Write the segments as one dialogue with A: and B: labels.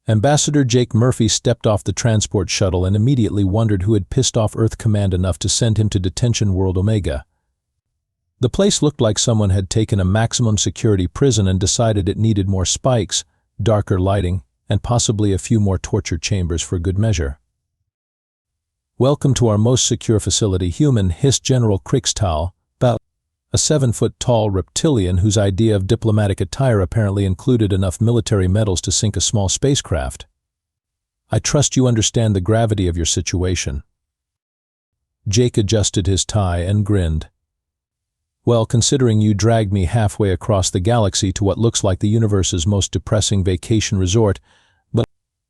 A: Ambassador Jake Murphy stepped off the transport shuttle and immediately wondered who had pissed off Earth Command enough to send him to Detention World Omega. The place looked like someone had taken a maximum security prison and decided it needed more spikes, darker lighting, and possibly a few more torture chambers for good measure. "Welcome to our most secure facility, human," hissed General Krixtal, a 7-foot-tall reptilian whose idea of diplomatic attire apparently included enough military medals to sink a small spacecraft. "I trust you understand the gravity of your situation." Jake adjusted his tie and grinned. "Well, considering you dragged me halfway across the galaxy to what looks like the universe's most depressing vacation resort, but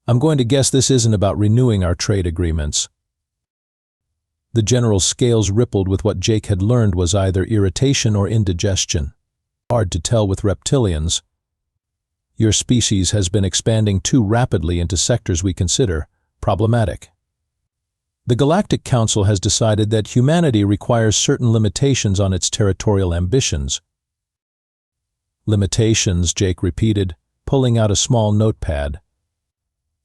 A: I'm going to guess this isn't about renewing our trade agreements." The general's scales rippled with what Jake had learned was either irritation or indigestion. Hard to tell with reptilians. "Your species has been expanding too rapidly into sectors we consider problematic. The Galactic Council has decided that humanity requires certain limitations on its territorial ambitions." "Limitations," Jake repeated, pulling out a small notepad.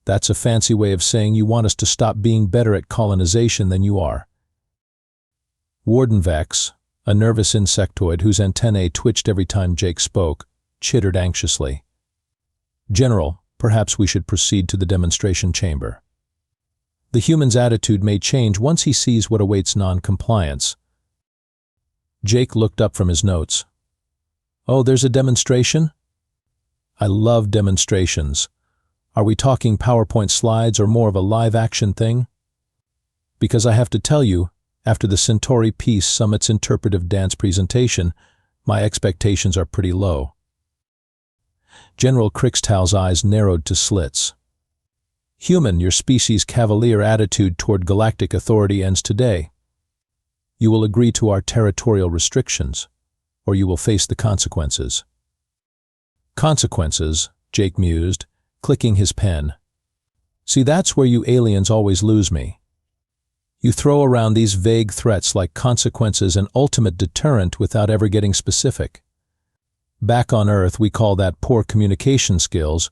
A: "That's a fancy way of saying you want us to stop being better at colonization than you are." Warden Vex, a nervous insectoid whose antennae twitched every time Jake spoke, chittered anxiously. "General, perhaps we should proceed to the demonstration chamber. The human's attitude may change once he sees what awaits non-compliance." Jake looked up from his notes. "Oh, there's a demonstration? I love demonstrations. Are we talking PowerPoint slides or more of a live-action thing? Because I have to tell you, after the Centauri Peace Summit's interpretive dance presentation, my expectations are pretty low." General Krixtal's eyes narrowed to slits. "Human, your species' cavalier attitude toward galactic authority ends today. You will agree to our territorial restrictions, or you will face the consequences." "Consequences," Jake mused, clicking his pen. "See, that's where you aliens always lose me. You throw around these vague threats like consequences and ultimate deterrent without ever getting specific. Back on Earth, we call that poor communication skills."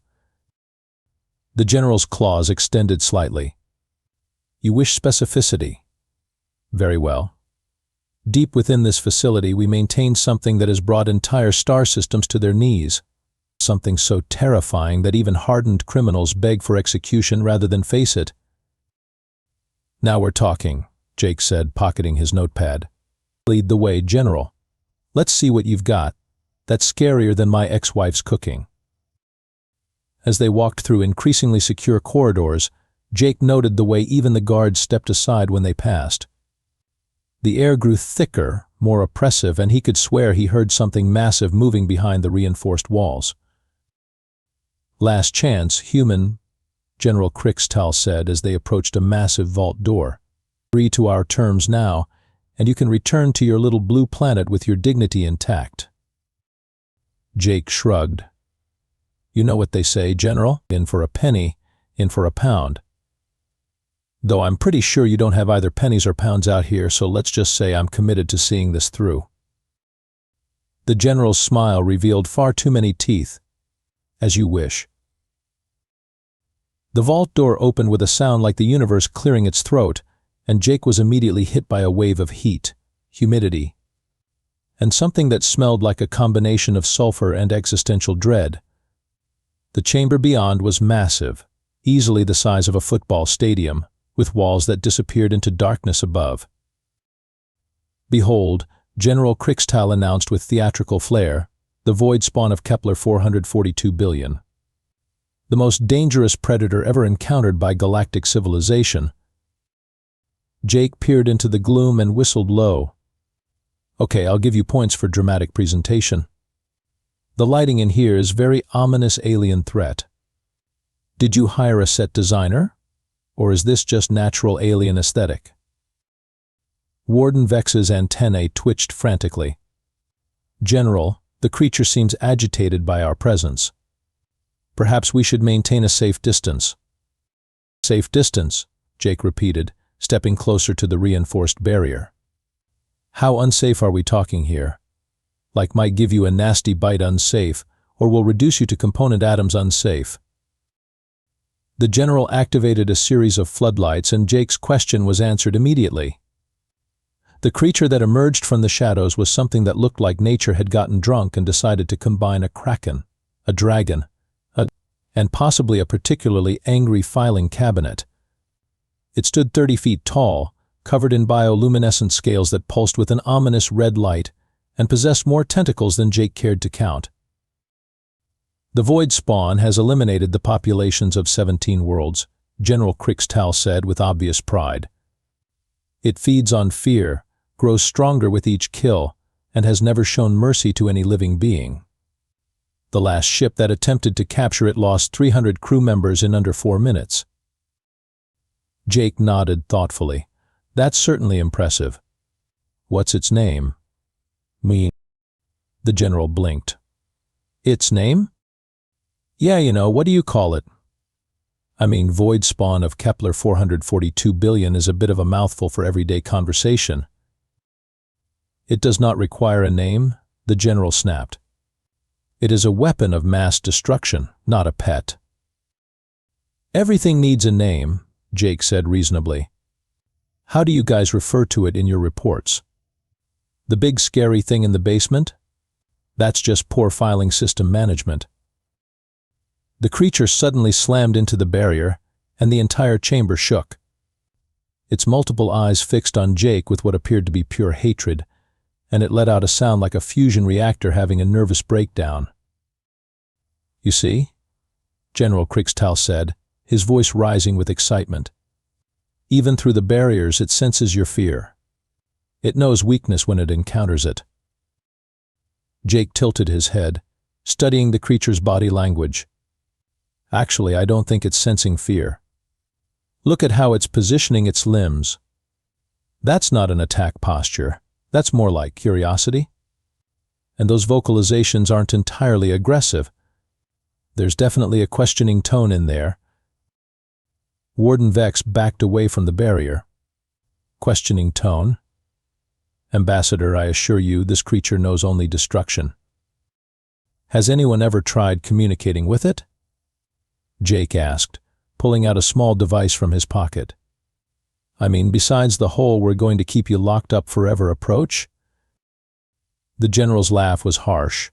A: The general's claws extended slightly. "You wish specificity? Very well. Deep within this facility, we maintain something that has brought entire star systems to their knees. Something so terrifying that even hardened criminals beg for execution rather than face it." "Now we're talking," Jake said, pocketing his notepad. "Lead the way, General. Let's see what you've got. That's scarier than my ex-wife's cooking." As they walked through increasingly secure corridors, Jake noted the way even the guards stepped aside when they passed. The air grew thicker, more oppressive, and he could swear he heard something massive moving behind the reinforced walls. "Last chance, human," General Krixtal said as they approached a massive vault door. "Agree to our terms now, and you can return to your little blue planet with your dignity intact." Jake shrugged. "You know what they say, General? In for a penny, in for a pound. Though I'm pretty sure you don't have either pennies or pounds out here, so let's just say I'm committed to seeing this through." The general's smile revealed far too many teeth. "As you wish." The vault door opened with a sound like the universe clearing its throat, and Jake was immediately hit by a wave of heat, humidity, and something that smelled like a combination of sulfur and existential dread. The chamber beyond was massive, easily the size of a football stadium, with walls that disappeared into darkness above. "Behold," General Krixtal announced with theatrical flair, "the void spawn of Kepler 442 billion. The most dangerous predator ever encountered by galactic civilization." Jake peered into the gloom and whistled low. "Okay, I'll give you points for dramatic presentation. The lighting in here is very ominous alien threat. Did you hire a set designer? Or is this just natural alien aesthetic?" Warden Vex's antennae twitched frantically. "General, the creature seems agitated by our presence. Perhaps we should maintain a safe distance." "Safe distance," Jake repeated, stepping closer to the reinforced barrier. "How unsafe are we talking here? Like might give you a nasty bite unsafe, or will reduce you to component atoms unsafe?" The general activated a series of floodlights and Jake's question was answered immediately. The creature that emerged from the shadows was something that looked like nature had gotten drunk and decided to combine a kraken, a dragon, and possibly a particularly angry filing cabinet. It stood 30 feet tall, covered in bioluminescent scales that pulsed with an ominous red light, and possessed more tentacles than Jake cared to count. The void spawn has eliminated the populations of 17 worlds, General Krixtal said with obvious pride. It feeds on fear, grows stronger with each kill, and has never shown mercy to any living being. The last ship that attempted to capture it lost 300 crew members in under 4 minutes. Jake nodded thoughtfully. That's certainly impressive. What's its name? Me. The general blinked. Its name? Yeah, what do you call it? I mean, void spawn of Kepler 442 billion is a bit of a mouthful for everyday conversation. It does not require a name, the general snapped. It is a weapon of mass destruction, not a pet. Everything needs a name, Jake said reasonably. How do you guys refer to it in your reports? The big scary thing in the basement? That's just poor filing system management. The creature suddenly slammed into the barrier, and the entire chamber shook. Its multiple eyes fixed on Jake with what appeared to be pure hatred, and it let out a sound like a fusion reactor having a nervous breakdown. You see? General Krixtal said, his voice rising with excitement. Even through the barriers, it senses your fear. It knows weakness when it encounters it. Jake tilted his head, studying the creature's body language. Actually, I don't think it's sensing fear. Look at how it's positioning its limbs. That's not an attack posture. That's more like curiosity. And those vocalizations aren't entirely aggressive. There's definitely a questioning tone in there. Warden Vex backed away from the barrier. Questioning tone? Ambassador, I assure you, this creature knows only destruction. Has anyone ever tried communicating with it? Jake asked, pulling out a small device from his pocket. I mean, besides the whole "we're going to keep you locked up forever" approach? The general's laugh was harsh.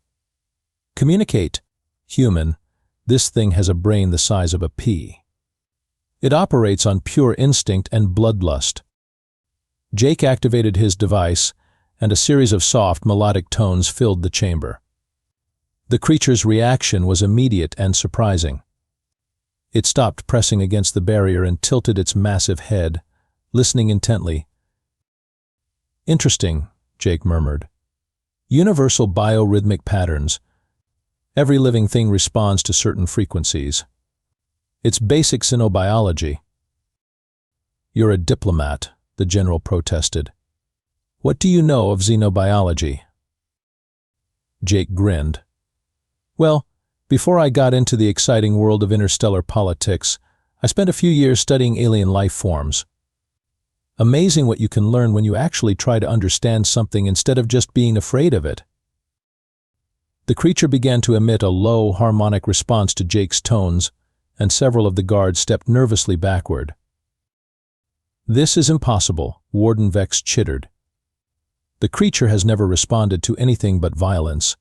A: Communicate. Human, this thing has a brain the size of a pea. It operates on pure instinct and bloodlust. Jake activated his device, and a series of soft, melodic tones filled the chamber. The creature's reaction was immediate and surprising. It stopped pressing against the barrier and tilted its massive head, listening intently. Interesting, Jake murmured. Universal biorhythmic patterns. Every living thing responds to certain frequencies. It's basic xenobiology. You're a diplomat, the general protested. What do you know of xenobiology? Jake grinned. Well, before I got into the exciting world of interstellar politics, I spent a few years studying alien life forms. Amazing what you can learn when you actually try to understand something instead of just being afraid of it. The creature began to emit a low, harmonic response to Jake's tones, and several of the guards stepped nervously backward. This is impossible, Warden Vex chittered. The creature has never responded to anything but violence.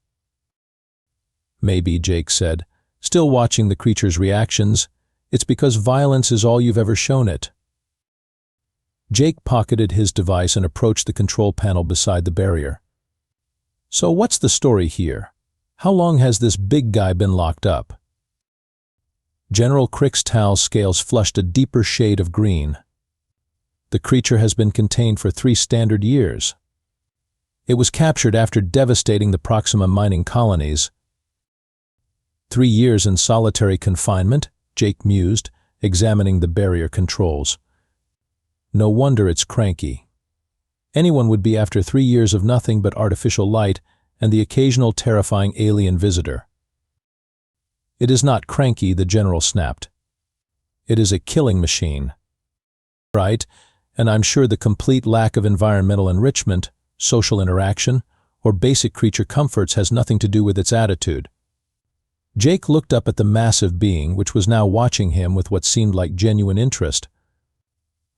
A: Maybe, Jake said, still watching the creature's reactions, it's because violence is all you've ever shown it. Jake pocketed his device and approached the control panel beside the barrier. So what's the story here? How long has this big guy been locked up? General Krixtal's scales flushed a deeper shade of green. The creature has been contained for 3 standard years. It was captured after devastating the Proxima mining colonies. 3 years in solitary confinement, Jake mused, examining the barrier controls. No wonder it's cranky. Anyone would be after 3 years of nothing but artificial light and the occasional terrifying alien visitor. It is not cranky, the general snapped. It is a killing machine. Right, and I'm sure the complete lack of environmental enrichment, social interaction, or basic creature comforts has nothing to do with its attitude. Jake looked up at the massive being, which was now watching him with what seemed like genuine interest.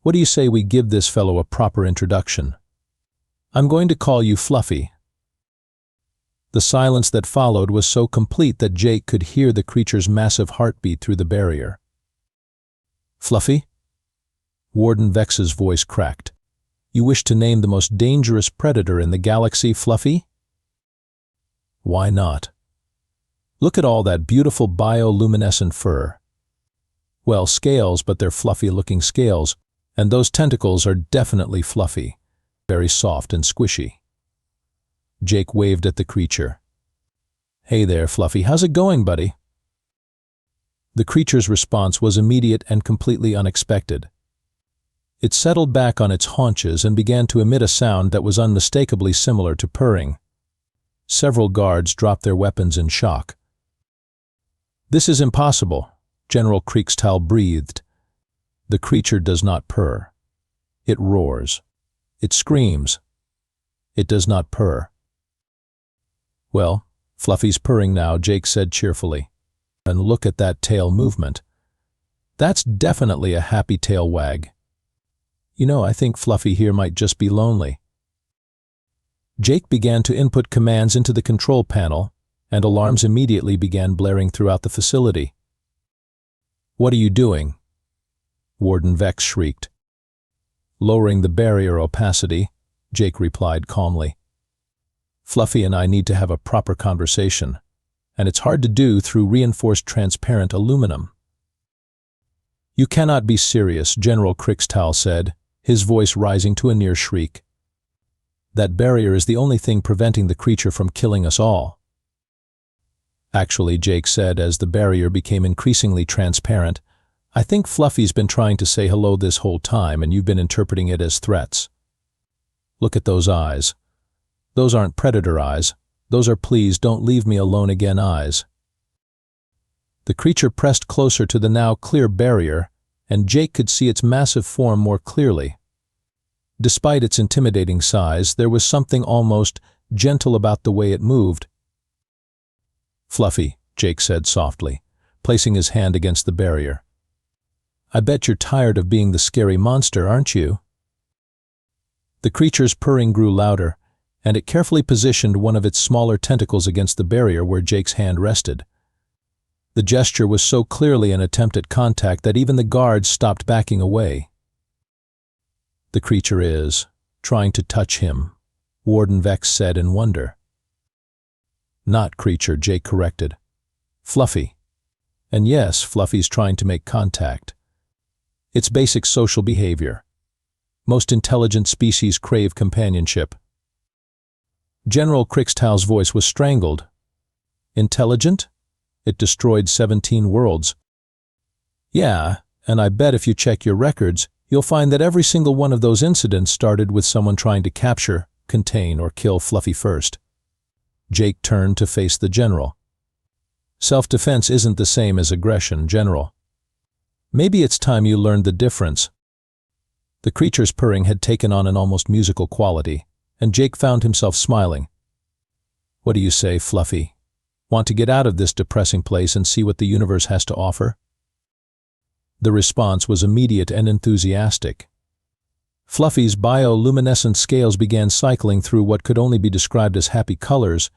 A: What do you say we give this fellow a proper introduction? I'm going to call you Fluffy. The silence that followed was so complete that Jake could hear the creature's massive heartbeat through the barrier. Fluffy? Warden Vex's voice cracked. You wish to name the most dangerous predator in the galaxy, Fluffy? Why not? Look at all that beautiful bioluminescent fur. Well, scales, but they're fluffy-looking scales, and those tentacles are definitely fluffy, very soft and squishy. Jake waved at the creature. Hey there, Fluffy, how's it going, buddy? The creature's response was immediate and completely unexpected. It settled back on its haunches and began to emit a sound that was unmistakably similar to purring. Several guards dropped their weapons in shock. This is impossible, General Kriegstall breathed. The creature does not purr. It roars. It screams. It does not purr. Well, Fluffy's purring now, Jake said cheerfully. And look at that tail movement. That's definitely a happy tail wag. You know, I think Fluffy here might just be lonely. Jake began to input commands into the control panel, and alarms immediately began blaring throughout the facility. What are you doing? Warden Vex shrieked. Lowering the barrier opacity, Jake replied calmly. Fluffy and I need to have a proper conversation, and it's hard to do through reinforced transparent aluminum. You cannot be serious, General Kriegstall said, his voice rising to a near shriek. That barrier is the only thing preventing the creature from killing us all. Actually, Jake said as the barrier became increasingly transparent, I think Fluffy's been trying to say hello this whole time and you've been interpreting it as threats. Look at those eyes. Those aren't predator eyes. Those are please don't leave me alone again eyes. The creature pressed closer to the now clear barrier, and Jake could see its massive form more clearly. Despite its intimidating size, there was something almost gentle about the way it moved. Fluffy, Jake said softly, placing his hand against the barrier. I bet you're tired of being the scary monster, aren't you? The creature's purring grew louder, and it carefully positioned one of its smaller tentacles against the barrier where Jake's hand rested. The gesture was so clearly an attempt at contact that even the guards stopped backing away. The creature is trying to touch him, Warden Vex said in wonder. Not creature, Jake corrected. Fluffy. And yes, Fluffy's trying to make contact. It's basic social behavior. Most intelligent species crave companionship. General Kriegstall's voice was strangled. Intelligent? It destroyed 17 worlds. Yeah, and I bet if you check your records, you'll find that every single one of those incidents started with someone trying to capture, contain, or kill Fluffy first. Jake turned to face the general. Self-defense isn't the same as aggression, General. Maybe it's time you learned the difference. The creature's purring had taken on an almost musical quality, and Jake found himself smiling. What do you say, Fluffy? Want to get out of this depressing place and see what the universe has to offer? The response was immediate and enthusiastic. Fluffy's bioluminescent scales began cycling through what could only be described as happy colors,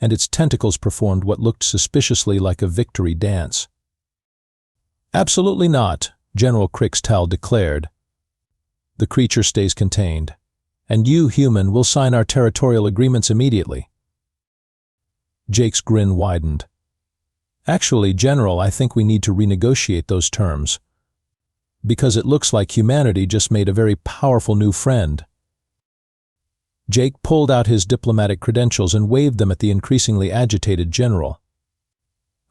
A: and its tentacles performed what looked suspiciously like a victory dance. Absolutely not, General Kriegstall declared. The creature stays contained, and you, human, will sign our territorial agreements immediately. Jake's grin widened. Actually, General, I think we need to renegotiate those terms. Because it looks like humanity just made a very powerful new friend. Jake pulled out his diplomatic credentials and waved them at the increasingly agitated general.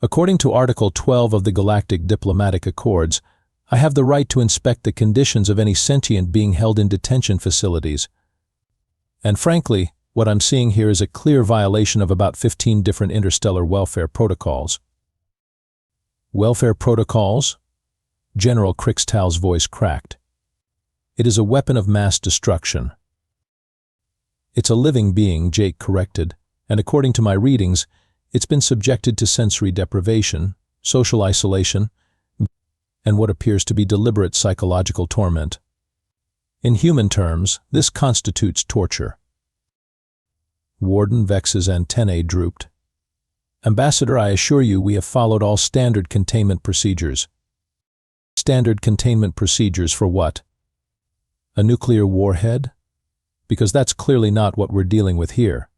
A: According to Article 12 of the Galactic Diplomatic Accords, I have the right to inspect the conditions of any sentient being held in detention facilities. And frankly, what I'm seeing here is a clear violation of about 15 different interstellar welfare protocols. Welfare protocols? General Kriegstall's voice cracked. It is a weapon of mass destruction. It's a living being, Jake corrected, and according to my readings, It's been subjected to sensory deprivation, social isolation, and what appears to be deliberate psychological torment. In human terms, this constitutes torture. Warden Vex's antennae drooped. Ambassador, I assure you we have followed all standard containment procedures. Standard containment procedures for what? A nuclear warhead? Because that's clearly not what we're dealing with here.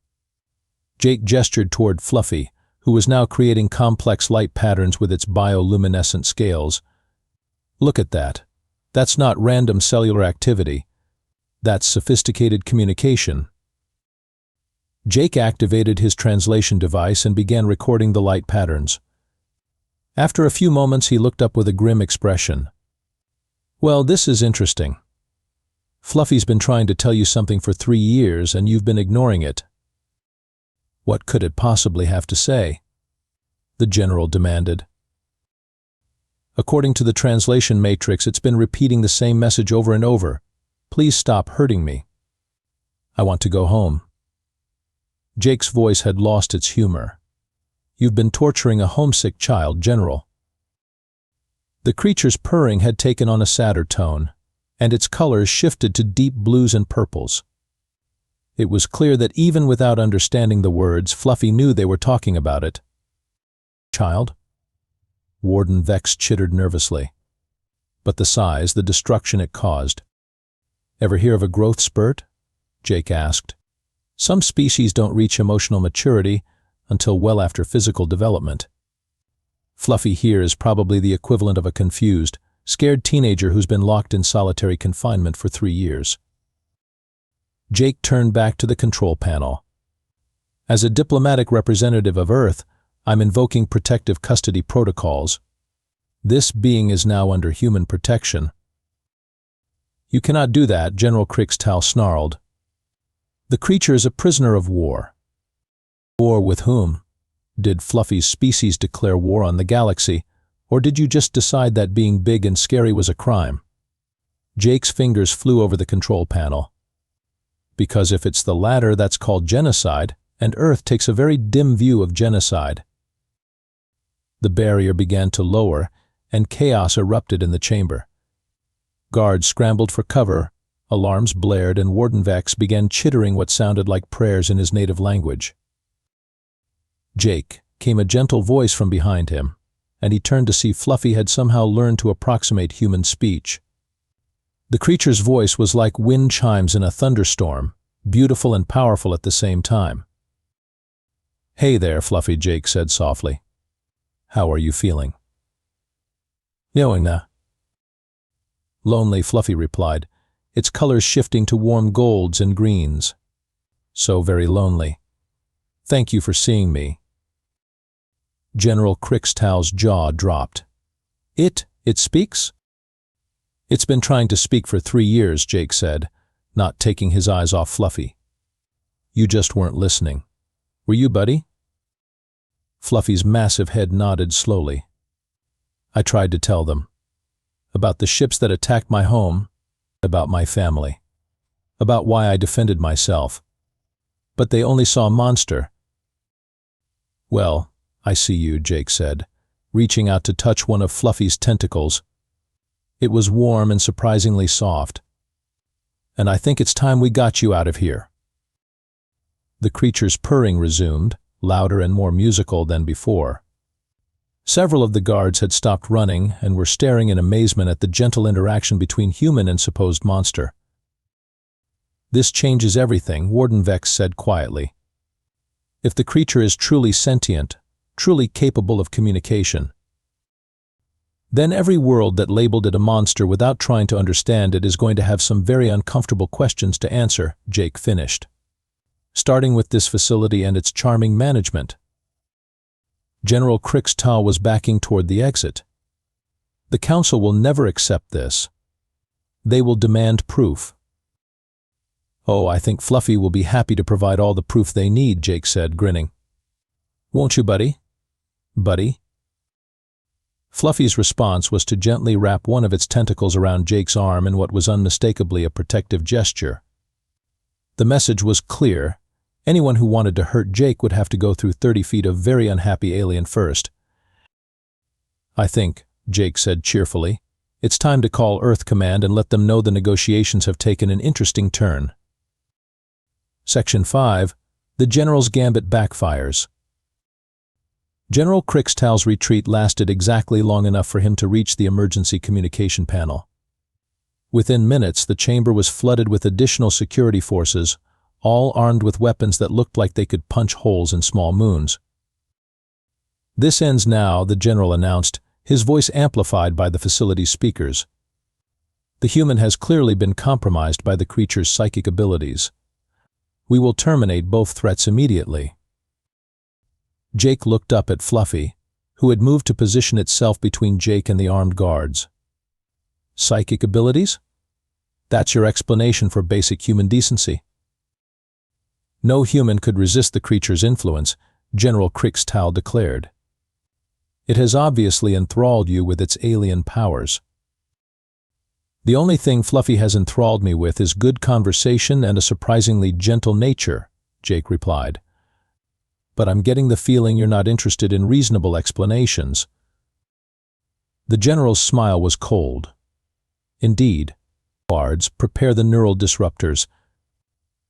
A: Jake gestured toward Fluffy, who was now creating complex light patterns with its bioluminescent scales. Look at that. That's not random cellular activity. That's sophisticated communication. Jake activated his translation device and began recording the light patterns. After a few moments, he looked up with a grim expression. Well, this is interesting. Fluffy's been trying to tell you something for 3 years and you've been ignoring it. What could it possibly have to say? The general demanded. According to the translation matrix, it's been repeating the same message over and over. Please stop hurting me. I want to go home. Jake's voice had lost its humor. You've been torturing a homesick child, General. The creature's purring had taken on a sadder tone, and its colors shifted to deep blues and purples. It was clear that even without understanding the words, Fluffy knew they were talking about it. Child? Warden Vex chittered nervously. But the size, the destruction it caused. Ever hear of a growth spurt? Jake asked. Some species don't reach emotional maturity until well after physical development. Fluffy here is probably the equivalent of a confused, scared teenager who's been locked in solitary confinement for 3 years. Jake turned back to the control panel. As a diplomatic representative of Earth, I'm invoking protective custody protocols. This being is now under human protection. You cannot do that, General Krixtal snarled. The creature is a prisoner of war. War with whom? Did Fluffy's species declare war on the galaxy, or did you just decide that being big and scary was a crime? Jake's fingers flew over the control panel. Because if it's the latter, that's called genocide, and Earth takes a very dim view of genocide. The barrier began to lower, and chaos erupted in the chamber. Guards scrambled for cover, alarms blared, and Warden Vex began chittering what sounded like prayers in his native language. Jake, came a gentle voice from behind him, and he turned to see Fluffy had somehow learned to approximate human speech. The creature's voice was like wind chimes in a thunderstorm, beautiful and powerful at the same time. Hey there, Fluffy, Jake said softly. How are you feeling? Yoinga. Lonely, Fluffy replied, its colors shifting to warm golds and greens. So very lonely. Thank you for seeing me. General Krixtal's jaw dropped. It speaks? It's been trying to speak for 3 years, Jake said, not taking his eyes off Fluffy. You just weren't listening. Were you, buddy? Fluffy's massive head nodded slowly. I tried to tell them. About the ships that attacked my home, about my family, about why I defended myself. But they only saw a monster. Well, I see you, Jake said, reaching out to touch one of Fluffy's tentacles. It was warm and surprisingly soft. And I think it's time we got you out of here. The creature's purring resumed, louder and more musical than before. Several of the guards had stopped running and were staring in amazement at the gentle interaction between human and supposed monster. This changes everything, Warden Vex said quietly. If the creature is truly sentient, truly capable of communication, then every world that labeled it a monster without trying to understand it is going to have some very uncomfortable questions to answer, Jake finished. Starting with this facility and its charming management. General Krixtal was backing toward the exit. The Council will never accept this. They will demand proof. Oh, I think Fluffy will be happy to provide all the proof they need, Jake said, grinning. Won't you, buddy? Buddy? Fluffy's response was to gently wrap one of its tentacles around Jake's arm in what was unmistakably a protective gesture. The message was clear. Anyone who wanted to hurt Jake would have to go through 30 feet of very unhappy alien first. "I think," Jake said cheerfully, "it's time to call Earth Command and let them know the negotiations have taken an interesting turn." Section 5. The General's Gambit Backfires. General Crickstal's retreat lasted exactly long enough for him to reach the emergency communication panel. Within minutes, the chamber was flooded with additional security forces, all armed with weapons that looked like they could punch holes in small moons. "This ends now," the general announced, his voice amplified by the facility's speakers. "The human has clearly been compromised by the creature's psychic abilities. We will terminate both threats immediately." Jake looked up at Fluffy, who had moved to position itself between Jake and the armed guards. "Psychic abilities? That's your explanation for basic human decency?" "No human could resist the creature's influence," General Crickstal declared. "It has obviously enthralled you with its alien powers." "The only thing Fluffy has enthralled me with is good conversation and a surprisingly gentle nature," Jake replied. "But I'm getting the feeling you're not interested in reasonable explanations." The general's smile was cold. "Indeed. Guards, prepare the neural disruptors.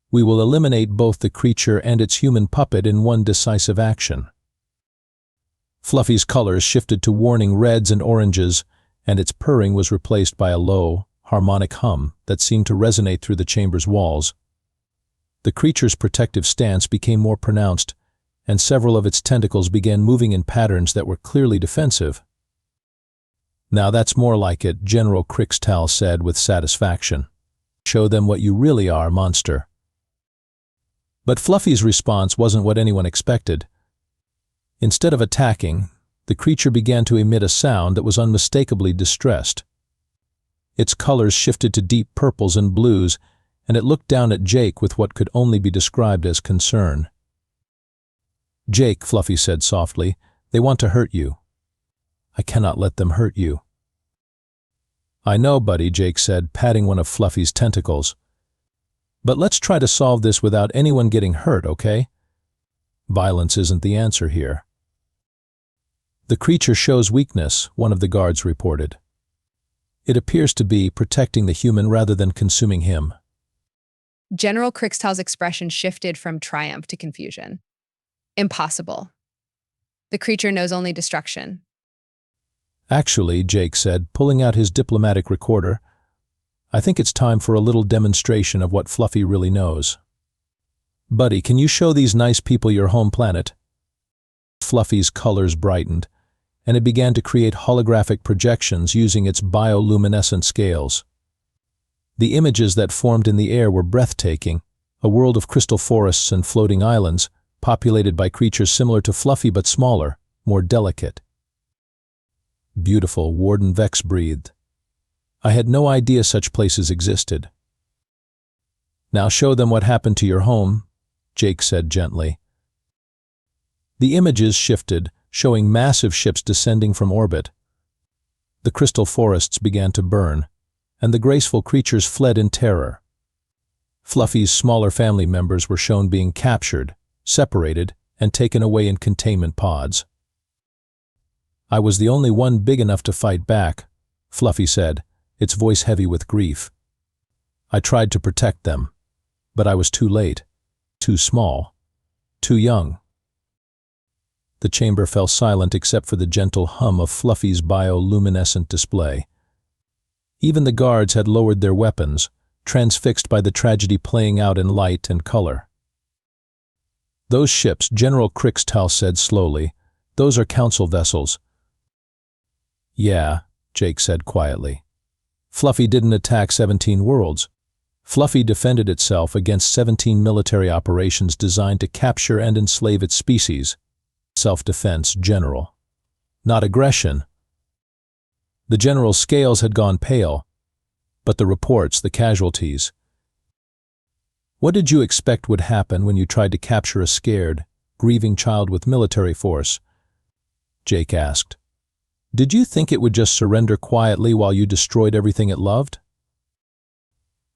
A: We will eliminate both the creature and its human puppet in one decisive action." Fluffy's colors shifted to warning reds and oranges, and its purring was replaced by a low, harmonic hum that seemed to resonate through the chamber's walls. The creature's protective stance became more pronounced, and several of its tentacles began moving in patterns that were clearly defensive. "Now that's more like it," General Crickstal said with satisfaction. "Show them what you really are, monster." But Fluffy's response wasn't what anyone expected. Instead of attacking, the creature began to emit a sound that was unmistakably distressed. Its colors shifted to deep purples and blues, and it looked down at Jake with what could only be described as concern. "Jake," Fluffy said softly, "they want to hurt you. I cannot let them hurt you." "I know, buddy," Jake said, patting one of Fluffy's tentacles. "But let's try to solve this without anyone getting hurt, okay? Violence isn't the answer here." "The creature shows weakness," one of the guards reported. "It appears to be protecting the human rather than consuming him."
B: General Crickstal's expression shifted from triumph to confusion. "Impossible. The creature knows only destruction."
A: "Actually," Jake said, pulling out his diplomatic recorder, "I think it's time for a little demonstration of what Fluffy really knows. Buddy, can you show these nice people your home planet?" Fluffy's colors brightened, and it began to create holographic projections using its bioluminescent scales. The images that formed in the air were breathtaking, a world of crystal forests and floating islands, populated by creatures similar to Fluffy but smaller, more delicate. "Beautiful," Warden Vex breathed. "I had no idea such places existed." "Now show them what happened to your home," Jake said gently. The images shifted, showing massive ships descending from orbit. The crystal forests began to burn, and the graceful creatures fled in terror. Fluffy's smaller family members were shown being captured, separated, and taken away in containment pods. "I was the only one big enough to fight back," Fluffy said, its voice heavy with grief. "I tried to protect them, but I was too late, too small, too young." The chamber fell silent except for the gentle hum of Fluffy's bioluminescent display. Even the guards had lowered their weapons, transfixed by the tragedy playing out in light and color. "Those ships," General Crickstal said slowly, "those are council vessels." "Yeah," Jake said quietly. "Fluffy didn't attack 17 worlds. Fluffy defended itself against 17 military operations designed to capture and enslave its species. Self-defense, General. Not aggression." The general's scales had gone pale, but the reports, the casualties. "What did you expect would happen when you tried to capture a scared, grieving child with military force?" Jake asked. "Did you think it would just surrender quietly while you destroyed everything it loved?"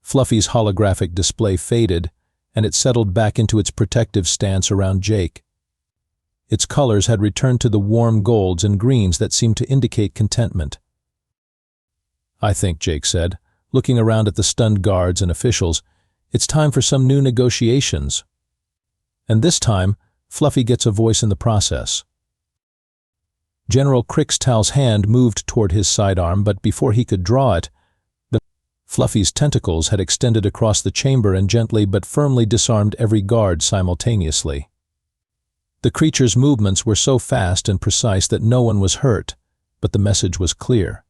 A: Fluffy's holographic display faded, and it settled back into its protective stance around Jake. Its colors had returned to the warm golds and greens that seemed to indicate contentment. "I think," Jake said, looking around at the stunned guards and officials, "it's time for some new negotiations." And this time, Fluffy gets a voice in the process. General Crickstal's hand moved toward his sidearm, but before he could draw it, Fluffy's tentacles had extended across the chamber and gently but firmly disarmed every guard simultaneously. The creature's movements were so fast and precise that no one was hurt, but the message was clear.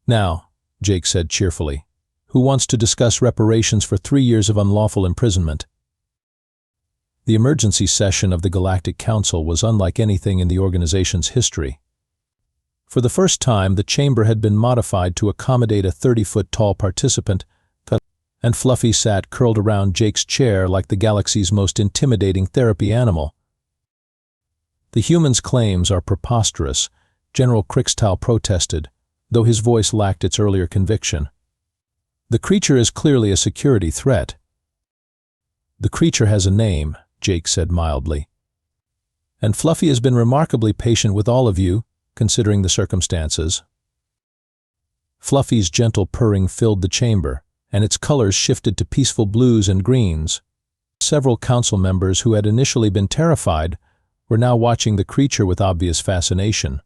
A: "Now," Jake said cheerfully, "who wants to discuss reparations for 3 years of unlawful imprisonment?" The emergency session of the Galactic Council was unlike anything in the organization's history. For the first time, the chamber had been modified to accommodate a 30-foot-tall participant, and Fluffy sat curled around Jake's chair like the galaxy's most intimidating therapy animal. "The human's claims are preposterous," General Crickstal protested, though his voice lacked its earlier conviction. "The creature is clearly a security threat." "The creature has a name," Jake said mildly. "And Fluffy has been remarkably patient with all of you, considering the circumstances." Fluffy's gentle purring filled the chamber, and its colors shifted to peaceful blues and greens. Several council members who had initially been terrified were now watching the creature with obvious fascination.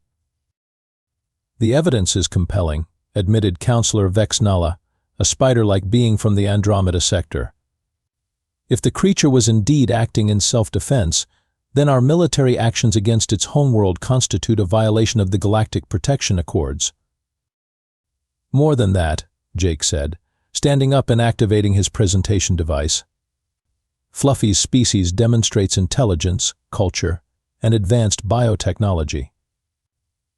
A: "The evidence is compelling," admitted Councillor Vexnala, a spider-like being from the Andromeda sector. "If the creature was indeed acting in self-defense, then our military actions against its homeworld constitute a violation of the Galactic Protection Accords." "More than that," Jake said, standing up and activating his presentation device. "Fluffy's species demonstrates intelligence, culture, and advanced biotechnology.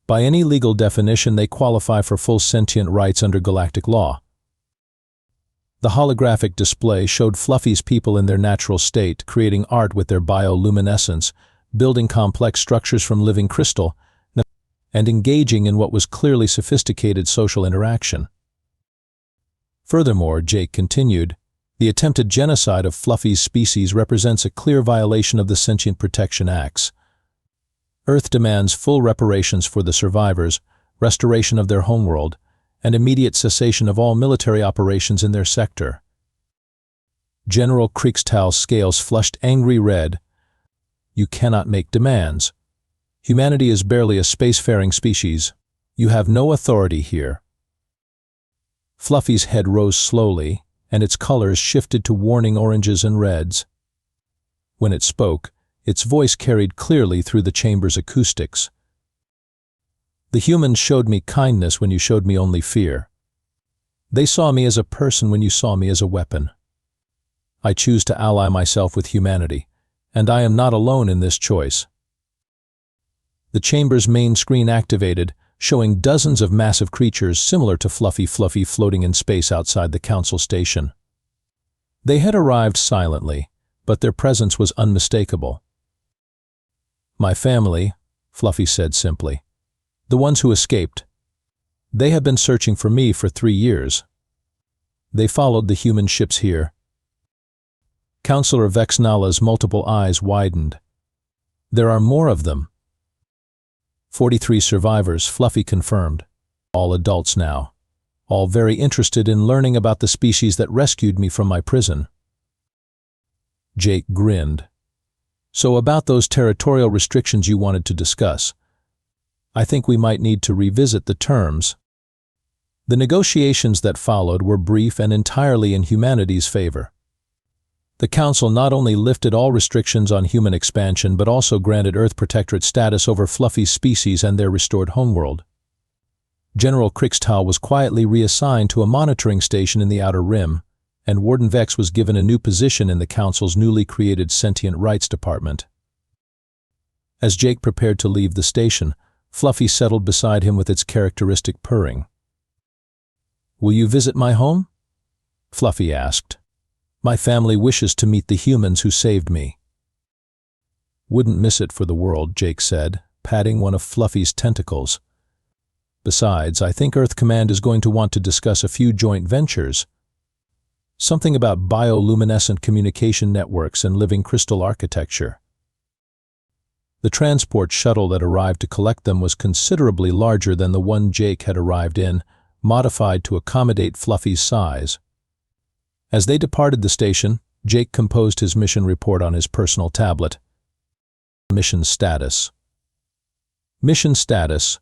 A: By any legal definition, they qualify for full sentient rights under galactic law." The holographic display showed Fluffy's people in their natural state, creating art with their bioluminescence, building complex structures from living crystal, and engaging in what was clearly sophisticated social interaction. Furthermore, Jake continued, "the attempted genocide of Fluffy's species represents a clear violation of the Sentient Protection Acts. Earth demands full reparations for the survivors, restoration of their homeworld, and immediate cessation of all military operations in their sector." General Crickstal's scales flushed angry red. "You cannot make demands. Humanity is barely a spacefaring species. You have no authority here." Fluffy's head rose slowly, and its colors shifted to warning oranges and reds. When it spoke, its voice carried clearly through the chamber's acoustics. "The humans showed me kindness when you showed me only fear. They saw me as a person when you saw me as a weapon. I choose to ally myself with humanity, and I am not alone in this choice." The chamber's main screen activated, showing dozens of massive creatures similar to Fluffy floating in space outside the council station. They had arrived silently, but their presence was unmistakable. "My family," Fluffy said simply. "The ones who escaped. They have been searching for me for 3 years. They followed the human ships here." Councillor Vexnala's multiple eyes widened. "There are more of them." 43 survivors, Fluffy confirmed. "All adults now. All very interested in learning about the species that rescued me from my prison." Jake grinned. "So about those territorial restrictions you wanted to discuss. I think we might need to revisit the terms." The negotiations that followed were brief and entirely in humanity's favor. The Council not only lifted all restrictions on human expansion but also granted Earth Protectorate status over Fluffy's species and their restored homeworld. General Crickstal was quietly reassigned to a monitoring station in the Outer Rim, and Warden Vex was given a new position in the Council's newly created Sentient Rights Department. As Jake prepared to leave the station, Fluffy settled beside him with its characteristic purring. "Will you visit my home?" Fluffy asked. "My family wishes to meet the humans who saved me." "Wouldn't miss it for the world," Jake said, patting one of Fluffy's tentacles. "Besides, I think Earth Command is going to want to discuss a few joint ventures." Something about bioluminescent communication networks and living crystal architecture. The transport shuttle that arrived to collect them was considerably larger than the one Jake had arrived in, modified to accommodate Fluffy's size. As they departed the station, Jake composed his mission report on his personal tablet. Mission status. Mission status: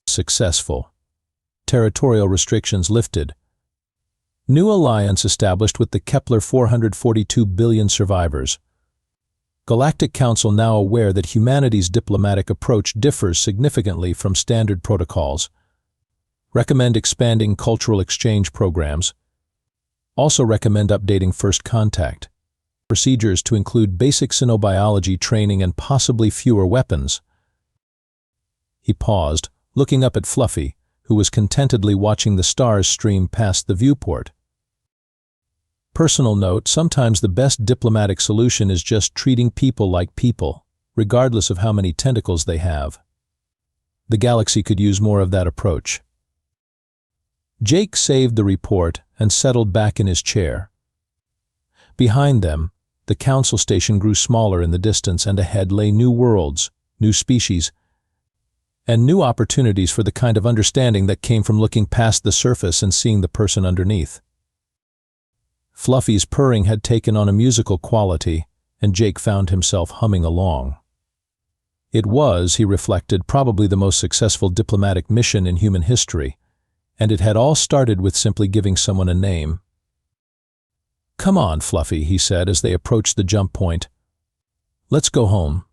A: successful. Territorial restrictions lifted. New alliance established with the Kepler 442 billion survivors. Galactic Council now aware that humanity's diplomatic approach differs significantly from standard protocols. Recommend expanding cultural exchange programs. Also recommend updating first contact procedures to include basic xenobiology training and possibly fewer weapons. He paused, looking up at Fluffy, who was contentedly watching the stars stream past the viewport. Personal note: sometimes the best diplomatic solution is just treating people like people, regardless of how many tentacles they have. The galaxy could use more of that approach. Jake saved the report and settled back in his chair. Behind them, the council station grew smaller in the distance, and ahead lay new worlds, new species, and new opportunities for the kind of understanding that came from looking past the surface and seeing the person underneath. Fluffy's purring had taken on a musical quality, and Jake found himself humming along. It was, he reflected, probably the most successful diplomatic mission in human history, and it had all started with simply giving someone a name. "Come on, Fluffy," he said as they approached the jump point. "Let's go home."